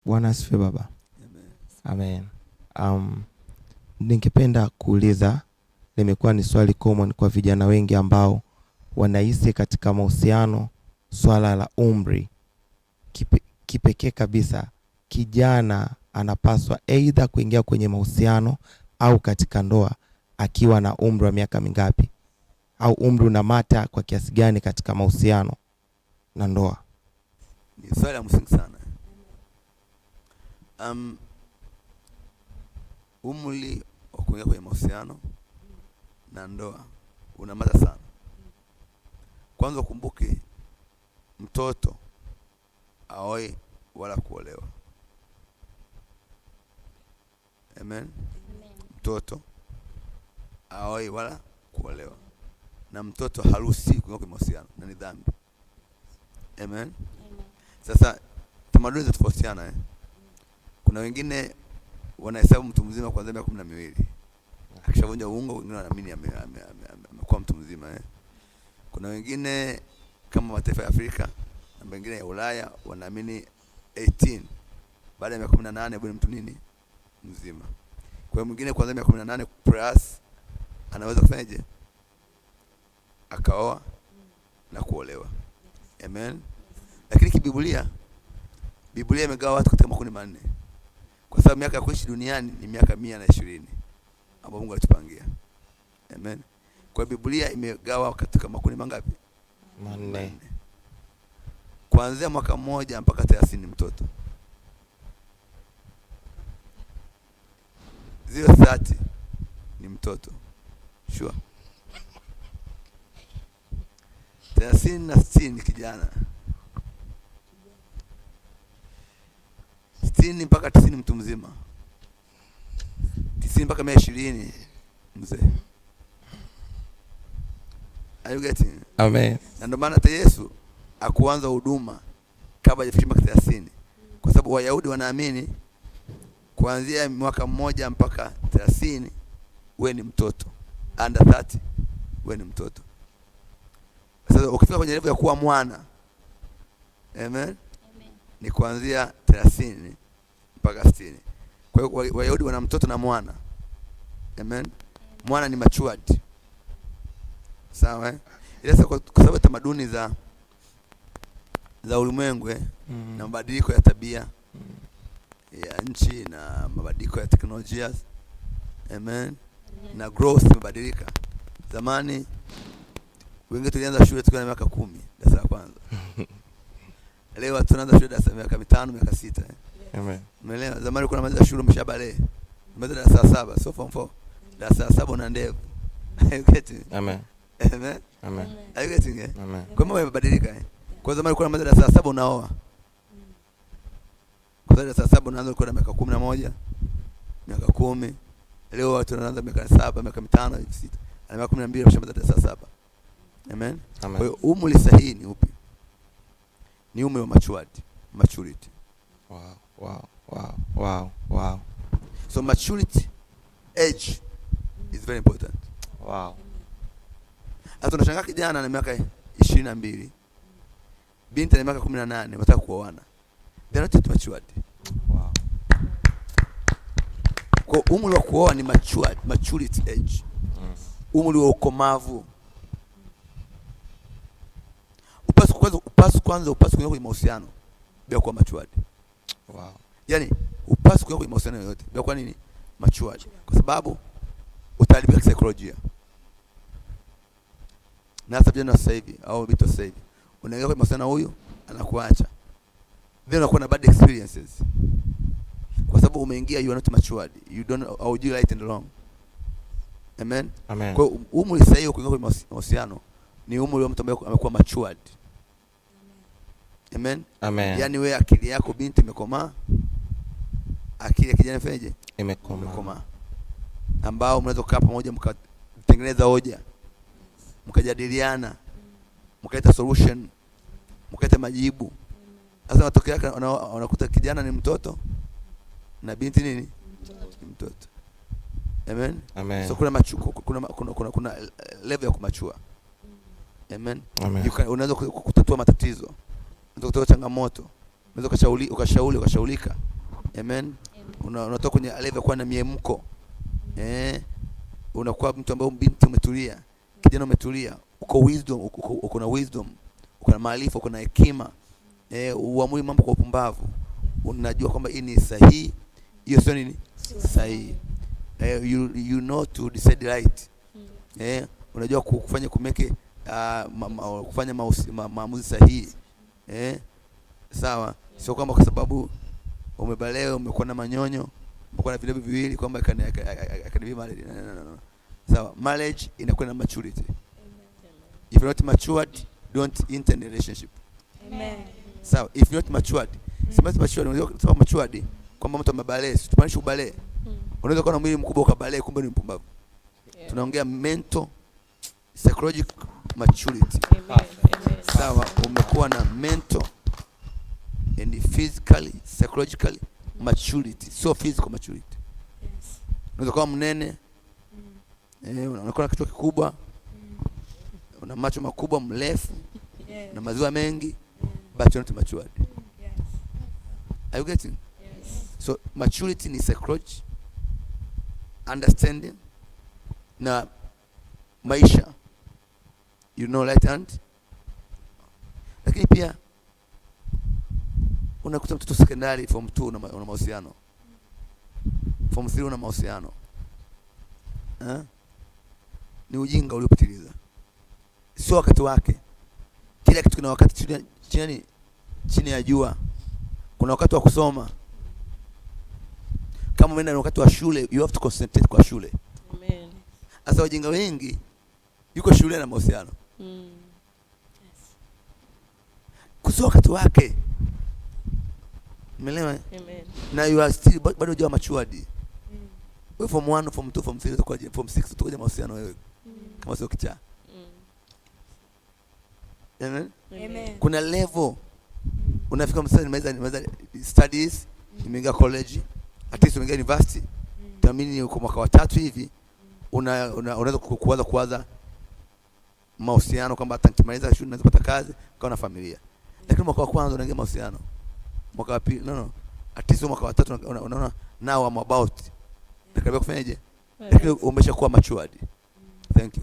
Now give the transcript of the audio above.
Bwana asifiwe baba. Amen. Ningependa kuuliza, limekuwa ni swali common kwa vijana wengi ambao wanahisi katika mahusiano swala la umri. Kipekee kabisa, kijana anapaswa either kuingia kwenye mahusiano au katika ndoa akiwa na umri wa miaka mingapi, au umri unamata kwa kiasi gani katika mahusiano na ndoa? Ni swali la msingi sana. Umri wa kuingia kwenye mahusiano na ndoa unamata sana. Kwanza ukumbuke, mtoto aoe wala kuolewa. Amen. Mtoto aoe wala kuolewa, na mtoto haruhusi kuingia kwenye mahusiano, na ni dhambi. Amen. Sasa tamaduni zinatofautiana. Kuna wengine wanahesabu mtu mzima kuanzia miaka 12. Akishavunja uungo, wengine wanaamini amekuwa mtu mzima. Kuna wengine kama mataifa ya Afrika na wengine ya Ulaya wanaamini 18. Baada ya miaka 18 bado mtu nini? Mzima. Kwa hiyo mwingine kuanzia miaka 18 plus anaweza kufanyaje? Akaoa na kuolewa. Amen. Lakini kibiblia, Biblia imegawa watu katika makundi manne. Kwa sababu miaka ya kuishi duniani ni miaka 120 ambapo Mungu alitupangia. Amen. Kwa Biblia imegawa katika makundi mangapi? Manne. Kuanzia mwaka 1 mpaka 30 ni mtoto. 0-30 ni mtoto. Sure. 30 na 60 ni kijana. 60 mpaka 90 mtu mzima. 90 mpaka 120 mzee. Are you getting? Amen. Na ndio maana hata Yesu akuanza huduma kabla hajafikia miaka 30. Kwa sababu Wayahudi wanaamini kuanzia mwaka 1 mpaka 30 wewe ni mtoto. Under 30 wewe ni mtoto. Sasa ukifika kwenye level ya kuwa mwana, amen, ni kuanzia 30 mpaka 60. Kwa hiyo Wayahudi wana mtoto na mwana. Amen. Mwana ni matured. Sawa. Ila sasa kwa sababu tamaduni za ulimwengu na mabadiliko ya tabia ya nchi na mabadiliko ya teknolojia, amen, na growth imebadilika. Zamani wengi tulianza shule tukiwa na miaka 10, darasa la kwanza. Leo tunaanza shule darasa miaka 5, miaka 6. Amen. Umeelewa? Zamani kuna mwanzo shule umeshabale. Umeanza darasa 7, so form 4. Darasa 7 una ndevu. Are you getting? Amen. Amen. Amen. Are you getting? Amen. Kwa mambo yamebadilika. Kwa zamani kuna mwanzo darasa 7 unaoa. Kwa darasa 7 unaanza kuwa na miaka 11, miaka 10. Leo watu wanaanza miaka 7, miaka 5, 6. Na miaka 12 wameshamaliza darasa 7. Amen. Kwa hiyo umri sahihi ni upi? Ni umri wa maturity. Wow. So maturity age is very important. Wow. Hata unashangaa kijana na miaka 22, binti na miaka 18 wanataka kuoana. They are not yet matured. Wow. Kwa umri wa kuoa ni maturity age. Umri wa ukomavu. Upasi kwanza kuingia kwenye mahusiano bila kuwa matured. Wow. Yaani upasi kuingia kwenye mahusiano yoyote bila kuwa nini? Matured. Kwa sababu utaharibika kisaikolojia. Na hata vijana sasa hivi au vitu sasa hivi, unaingia kwenye mahusiano huyu anakuacha. Then unakuwa na bad experiences. Kwa sababu umeingia, you are not matured. You don't know how you right and wrong. Amen. Amen. Kwa umri sahihi wa kuingia kwenye mahusiano ni umri wa mtu ambaye amekuwa matured. Amen. Amen. Yaani wewe akili yako binti imekomaa, akili ya kijana feje? Imekomaa. Ambao mnaweza kukaa pamoja mkatengeneza hoja, mkajadiliana, mkaleta solution, mkaleta majibu. Sasa matokeo yake unakuta kijana ni mtoto na binti nini? Mtoto. Amen. Amen. So kuna level ya kumachua. Amen. Unaweza kutatua matatizo. Unaweza kutatua changamoto. Unaweza ukashaurika. Amen. Unatoka kwenye level kuwa na miemko. Unakuwa mtu ambaye binti umetulia, kijana umetulia, uko na wisdom, uko na maarifa, uko na hekima. Uamui mambo kwa upumbavu. Unajua kwamba hii ni sahihi, hiyo sio nini? Sahihi. You know to decide right. Unajua kufanya kufanya maamuzi sahihi. Sawa. Sio kwamba kwa sababu umebaleo, umekuwa na manyonyo, umekuwa na vilabu viwili kwamba akanibi marriage. No. Sawa. Marriage inakuwa na maturity. If you're not matured, don't enter in a relationship. Amen. Sawa. If you're not matured, unaweza matured kwamba mtu amebaleo, tumanisha ubale. Unaweza kuwa na mwili mkubwa ukabaleo kumbe ni mpumbavu. Tunaongea mental, psychological maturity. Amen. Sawa. Umekuwa na mental and physically, psychologically maturity, so physical maturity. Yes. Unaweza kuwa mnene, unakuwa na kichwa kikubwa, una macho makubwa, mrefu, na maziwa mengi, but you're not matured. Yes. Are you getting? Yes. So maturity ni psychology, understanding na maisha, you know, right hand. Lakini pia unakuta mtoto secondary form 2 una mahusiano, form 3 una mahusiano. Ni ujinga uliopitiliza, sio wakati wake. Kila kitu kina wakati chini ya jua. Kuna wakati wa kusoma. Kama umeenda wakati wa shule, you have to concentrate kwa shule. Amen. Asa wajinga wengi yuko shule na mahusiano. Yes. Kusio wakati wake. Umeelewa? Amen. Na you are still bado hujawa matured. Wewe form 1, form 2, form 3 utakuja, form 6 utakuja mahusiano wewe. Kama sio kichaa. Amen. Amen. Kuna level unafika msanii nimeweza studies, nimeingia college, at least umeingia university. Tuamini uko mwaka wa 3 hivi, unaweza kuanza mahusiano kwamba atakimaliza shule naweza kupata kazi kwa na familia. Lakini mwaka wa kwanza unaingia mahusiano. Mwaka wa pili no. At least mwaka wa 3 unaona now I'm about. Nakaribia kufanyaje? Lakini umeshakuwa matured. Thank you.